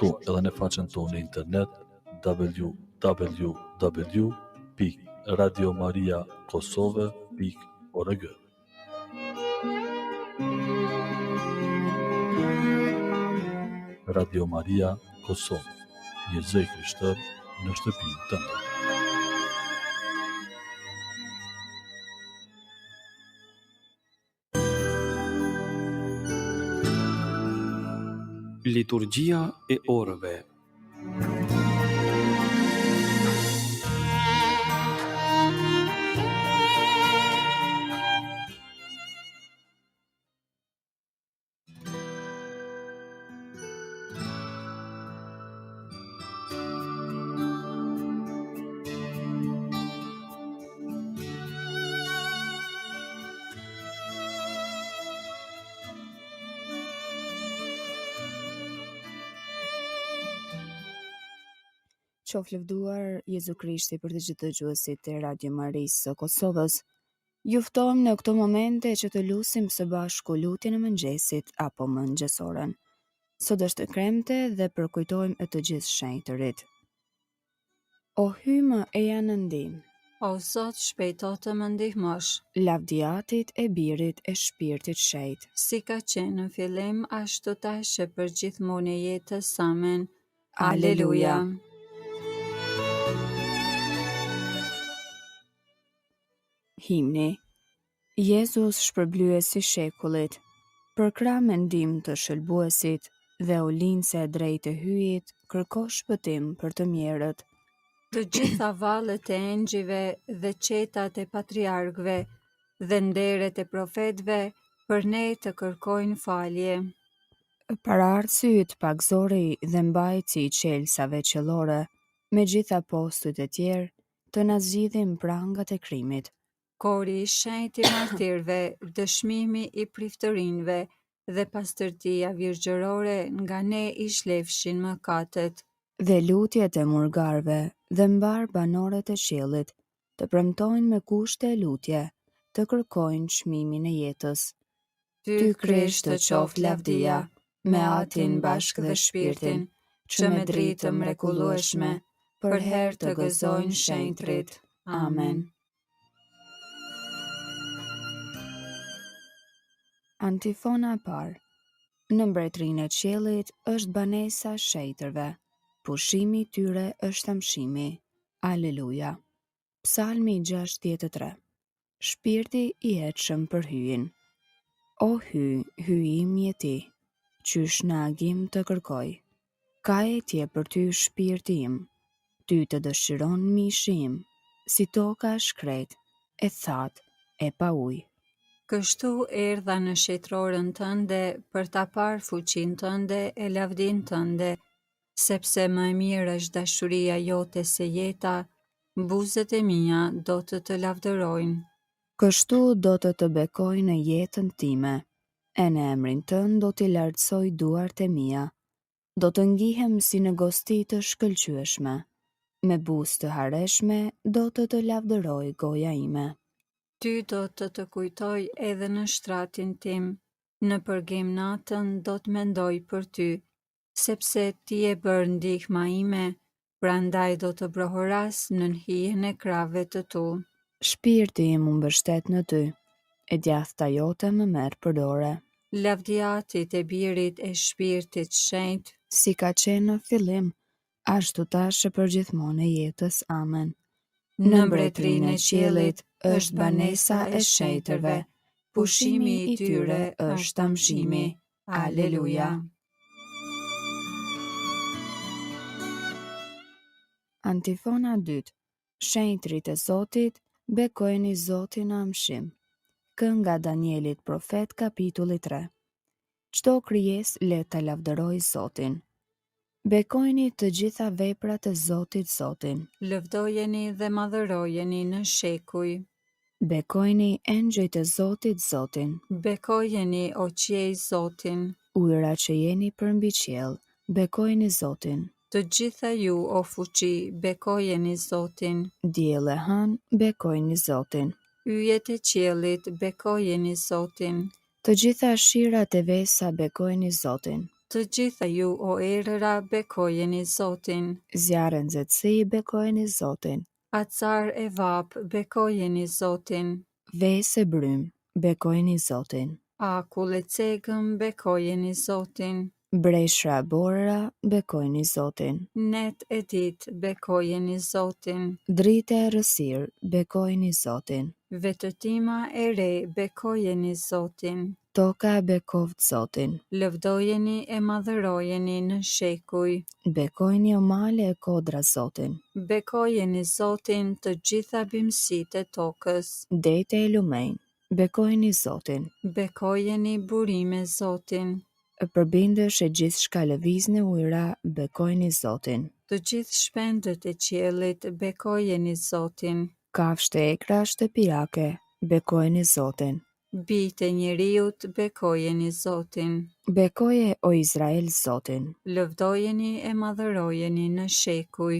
Tu edhe në faqen tonë në internet www.radiomariakosove.org. Radio Maria Kosovë, një zë i Krishterë në shtëpinë tënde. Liturgjia e orëve. Qof lëvduar Jezu Krishti për të gjithë dëgjuesit e Radio Marisë së Kosovës. Ju ftojmë në këto momente që të lutim së bashku lutjen e mëngjesit apo mëngjesoren. Sot është e kremte dhe përkujtojmë e të gjithë shenjtërit. O hymë e janë ndim, O Zot, shpejto të më ndihmosh, lavdiatit e birit e shpirtit shejt. si ka qenë në fillim, ashtu tash e për gjithmonë e jetës. Amen. Aleluja. Himni. Jezus shpërblyesi shekullit, për krah mendim të shëlbuesit dhe u lince e drejtë e hyjit, kërko shpëtim për të mjerët. Të gjitha vallet e engjëjve dhe qetat e patriarkëve dhe nderet e profetëve për ne të kërkojnë falje. Paraardhësit pagzori dhe mbajtësi i qelsave qellore, me gjitha postët e tjerë, të na zgjidhin prangat e krimit. Kori i shenjtë i martirëve, dëshmimi i priftërinjve dhe pastërtia virgjërore nga ne i shlefshin mëkatet. Dhe lutjet e murgarve dhe mbar banorët e qiellit, të premtojnë me kushte e lutje, të kërkojnë çmimin e jetës. Ty Krisht të qoft lavdia, me Atin bashkë dhe shpirtin, që me dritë mrekullueshme, për herë të gëzojnë shenjtrit. Amen. Antifona e parë. Në mbretërinë e qiellit është banesa e shenjtërve. Pushimi i tyre është amshimi. Aleluja. Psalmi 63. Shpirti i hetshëm për hyjin. O hyjim jeti, qysh në agim të kërkoj. Ka etje për ty shpirti im, ty të dëshiron mishi im, si toka e shkret, e that, e pa ujë. Kështu erdha në shetrorën tënde për ta parë fuqinë tënde e lavdinë tënde, sepse më e mirë është dashuria jote se jeta, buzët e mia do të lavdërojnë. Kështu do të bekoj në jetën time, e në emrin tënd do t'i lartësoj duart e mia. Do të ngihem si në gosti të shkëlqyeshme, me buzë të hareshme do të lavdëroj goja ime. Ty do të kujtoj edhe në shtratin tim, në përgim natën do të mendoj për ty, sepse ti e bërë ndihma ime, prandaj do të brohoras në hijen e krave të tu. Shpirti im u mbështet në ty, e djathta jote më merr përdore. Lavdiatit e birit e shpirtit shenjtë, Si ka qenë në fillim, ashtu tash e përgjithmonë e jetës. Amen. në mbretërinë e qiellit është banesa e shenjtërve, pushimi i tyre është amshimi. Aleluja. Antifona 2. Shenjtrit e Zotit, bekojeni Zotin në amshim. Kënga Danielit profet, kapitulli 3. Çdo krijesë le ta lavdëroj Zotin. Bekojni të gjitha veprat e Zotit Zotin. Lëvdojeni dhe madhërojeni në shekuj. Bekojni engjëjt e Zotit Zotin. Bekojeni o qiej Zotin. Ujëra që jeni përmbi qiell, bekojni Zotin. Të gjitha ju o fuqi, bekojeni Zotin. Diell e hën, bekojni Zotin. Yjet e qiellit, bekojeni Zotin. Të gjitha shirat e vesa, bekojni Zotin. Të Të gjitha ju o erëra bekojeni Zotin. Zjarë nxehtësi, bekojeni Zotin. Acar e vap bekojeni Zotin. Vese brym, bekojeni Zotin. Akull e cegëm bekojeni Zotin. Breshra borëra, bekojeni Zotin. Net e ditë bekojeni Zotin. Drite e rësirë, bekojeni Zotin. Vetëtima e re bekojeni Zotin. Toka e bekovët Zotin. Lëvdojeni e madhërojeni në shekuj. Bekojeni o male e kodra Zotin. Bekojeni Zotin të gjitha bimësitë e tokës. Dete e lumejnë, bekojeni Zotin. Bekojeni burime Zotin. E përbindësh e gjithë shka lëviznë ujra, bekojeni Zotin. Të gjithë shpendët e qiellit bekojeni Zotin. Kafshë e ekra shtëpiake, bekojeni Zotin. Bijtë e njeriut bekojeni Zotin. Bekoje o Izrael Zotin. Lëvdojeni e madhërojeni në shekuj.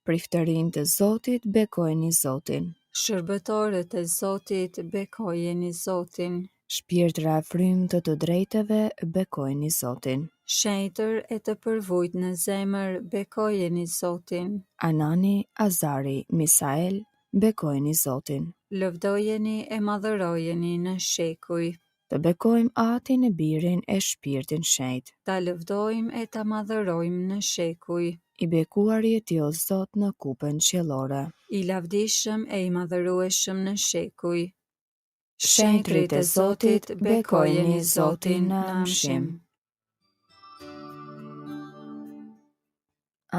Priftërin të Zotit, bekojeni Zotin. Shërbëtorët e Zotit bekojeni Zotin. Shpirtra frymë të drejtëve, bekojeni Zotin. Shenjtër e të përvujt në zemër bekojeni Zotin. Anani, Azari, Misael, bekojeni Zotin. Lëvdojeni e madhërojeni në shekuj. Të bekojmë atin e birin e shpirtin shenjt. Ta lëvdojmë e ta madhërojmë në shekuj. I bekuar jeti o Zot në kupën qiellore. I lavdishëm e i madhërueshëm në shekuj. Shenjtrit e Zotit, bekojeni Zotin në amshim.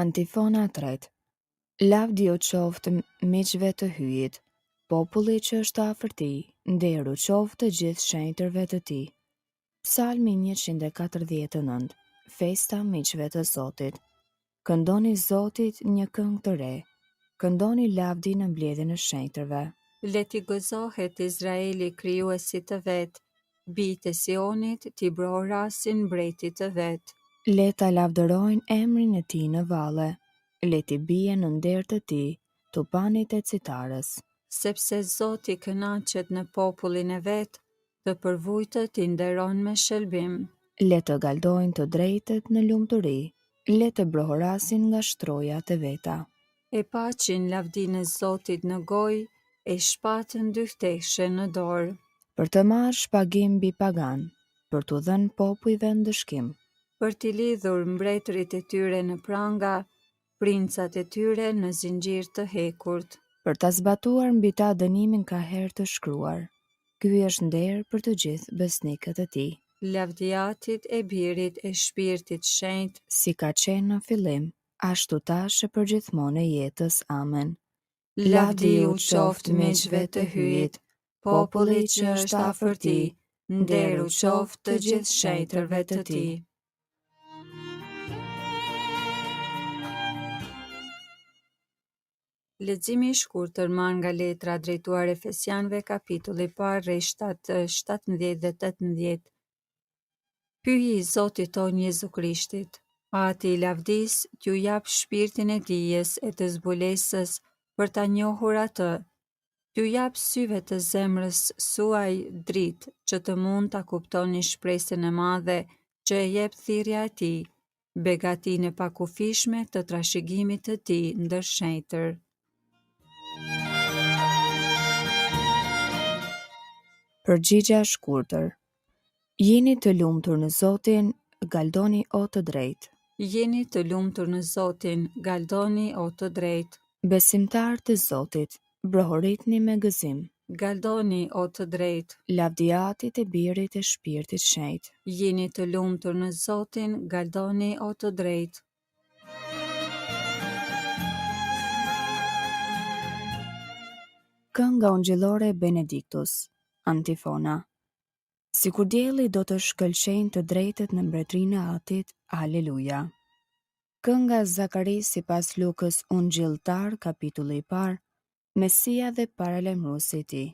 Antifona 3. Lavdi o qoftë miqve të hyjit, populli që është afër tij, nderu qoftë të gjithë shenjtërve të tij. Psalmi 149. Festa miqve të Zotit. Këndoni Zotit një këngë të re. Këndoni lavdi në mbledhjen e shenjtërve. Le t'i gëzohet Izraeli krijuesi të vet, bijtë e Sionit t'i brorasin mbretit të vet. Le ta lavdërojnë emrin e tij në valle. Le t'i bie në nder të tij, tupanit e citarës. Sepse Zoti kënaqet në popullin e vet, të përvujtët i nderon me shëlbim. Le të galdojnë të drejtët në lumturi, le të brohorasin nga shtrojat e veta. E paqin lavdinë e Zotit në gojë, e shpatën dyfteshe në dorë. Për të marrë shpagim mbi pagan, për t'u dhënë popujve ndëshkim. Për t'i lidhur mbretërit e tyre në pranga, princat e tyre në zinxhir të hekurt. Për ta zbatuar mbi ta dënimin ka herë të shkruar. Ky është nder për të gjithë besnikët e tij. Lavdiatit e birit e shpirtit shenjt, Si ka qenë në fillim, ashtu tash e përgjithmonë e jetës. Amen. lavdi u qoftë miqve të hyjit, populli që është afër tij, nderu qoftë të gjithë shenjtërve të tij. Leximi i shkurtër marrë nga letra drejtuar Efesianëve kapitulli i parë rreshtat 17 dhe 18. Hyji i Zotit tonë Jezu Krishtit, ati i lavdis t'ju jap shpirtin e dijes e të zbulesës për ta njohur atë, t'ju jap syve të zemrës suaj dritë që të mund ta kuptoni shpresën e madhe që e jep thirrja e tij, begatinë e pakufishme të trashëgimit të tij ndër shenjtër. Përgjigja e shkurtër. Jeni të lumtur në Zotin, galdoni o të drejtë. Jeni të lumtur në Zotin, galdoni o të drejtë. Besimtar të Zotit, brohoritni me gëzim. Galdoni o të drejtë. Lavdiatit e birit e shpirtit shenjt. Jeni të lumtur në Zotin, galdoni o të drejtë. Kënga ungjillore Benediktus. Antifona. Sikur dielli do të shkëlqejnë të drejtët në mbretërinë e Atit, Aleluja. Kënga Zakaris sipas Lukës ungjilltar, kapitulli i parë, Mesia dhe paralajmëruesi i tij.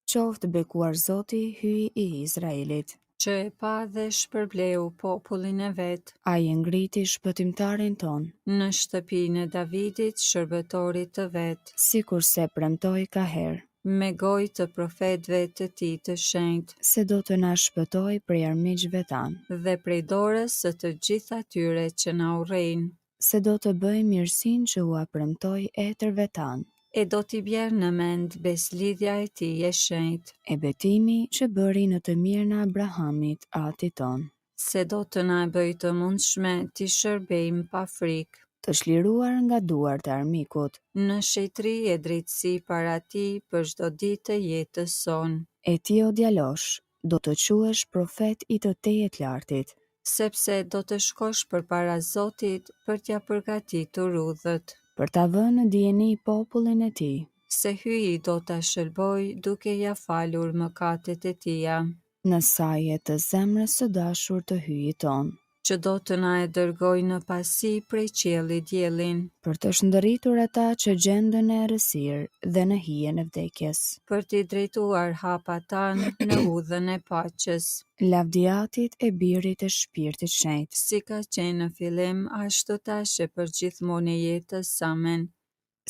Qoftë bekuar Zoti, hyji i Izraelit. Që e pa dhe shpërbleu popullin e vet, Ai e ngriti shpëtimtarin ton, në shtëpinë e Davidit, shërbëtorit të vet. sikur se premtoi ka herë. me gojë të profetëve të tij të shenjtë, se do të na shpëtoj prej armiqve tanë, dhe prej dorës së të gjithë atyre që na urrejnë, se do të bëj mirësinë që u premtoi etërve tanë, e do t'i bjerë në mend beslidhja e tij e shenjtë, e betimi që bëri në të mirën e Abrahamit, atit ton, se do të na bëj të mundshme t'i shërbejmë pa frikë, të shliruar nga duart e armikut, në shetëri e drejtësi para tij për çdo ditë të jetës sonë, e ti o djalosh, do të quhesh profet i të Tejet Lartit, sepse do të shkosh përpara Zotit për t'ja përgatitur rrugët, për ta vënë në dijeni popullin e tij, se hyi do ta shërboj duke ja falur mëkatet e tija, në saje të zemrës së dashur të hyjit ton, që do të na e dërgoj në pasi prej qiellit diellin, për të shndërritur ata që gjenden në errësirë dhe në hijen e vdekjes. për t'i drejtuar hapat tanë në udhën e paqes, Lavdiatit e birit e shpirtit shenjtë, si ka qenë në fillim, ashtu tash e për gjithmonë e jetës. Amen.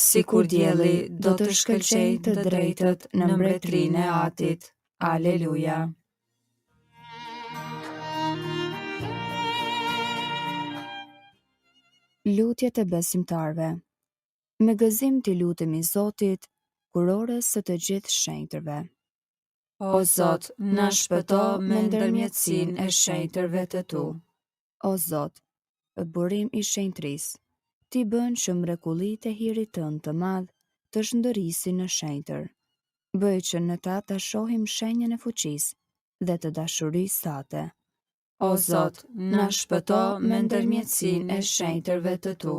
sikur dielli do të shkëlqejë të drejtët në mbretërinë e Atit. Aleluja. Lutjet e besimtarve. Me gëzim t'i lutemi Zotit, kurores së të gjithë shenjtërve. O Zot, na shpëto me ndërmjetësinë e shenjtërve të tu. O Zot, burim i shenjtërisë, ti bën që mrekullitë e hirit tënd të madh të shndërisin në shenjtër. Bëj që në ta të shohim shenjën e fuqisë dhe të dashurisë tate. O Zot, na shpëto me ndërmjetësinë e shenjtërve të tu.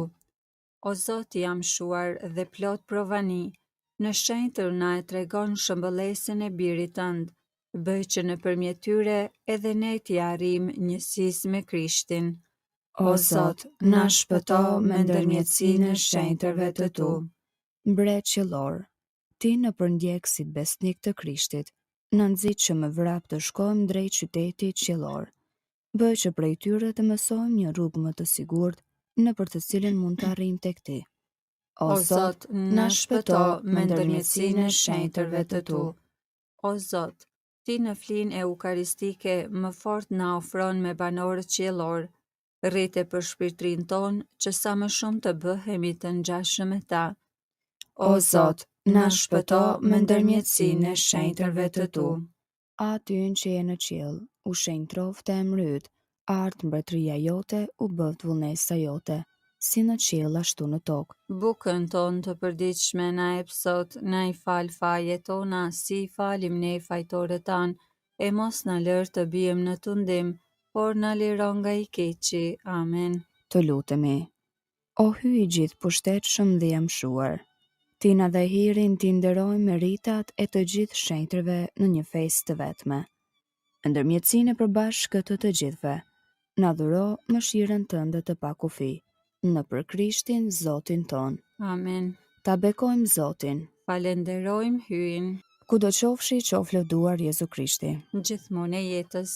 O Zot, jam shuar dhe plot provani, në shenjtër na e tregon shëmbëlesën e birit tënd, bëj që nëpërmjet tyre edhe ne t'i arrijmë njësisë me Krishtin. O Zot, na shpëto me ndërmjetësinë e shenjtërve të tu. Mbret qiellor, ti në përndjekësit besnik të Krishtit, na nxit që më vrap të shkojmë drejt qytetit qiellor. Bëj që prej tyre të mësojmë një rrugë më të sigurt, në për të cilën mund të arrijmë tek ti. O Zot, na shpëto me ndërmjetësinë e shenjtërve të tu. O Zot, ti në flinë eukaristike më fort na ofron me banorët qiellor, rrite për shpirtrin ton që sa më shumë të bëhemi të ngjashëm me ta. O Zot, na shpëto me ndërmjetësinë e shenjtërve të tu. Aty që je në qiell, u shenjtrofte e mryt, art mbretëria jote u bëft vullnesa jote, si në qiell ashtu në tokë. Bukën ton të përditshme na jep sot, na i fal fajet tona, si i falim ne fajtorët tan, e mos na lër të bijem në tundim, por na liro nga i keqi. Amen. Të lutemi. O hyj i gjithë pushtetshëm dhe i mshuar, ti na dhe hirin t'i nderojmë meritat e të gjithë shenjtërve në një festë të vetme. Ndërmjetësinë e përbashkët të gjithëve, na dhuro mëshirën tënde të pakufi, në për Krishtin Zotin ton. Amen. Ta bekojmë Zotin. Falenderojmë hyin, Kudo qofshi qof lëvduar Jezu Krishti. gjithmonë e jetës.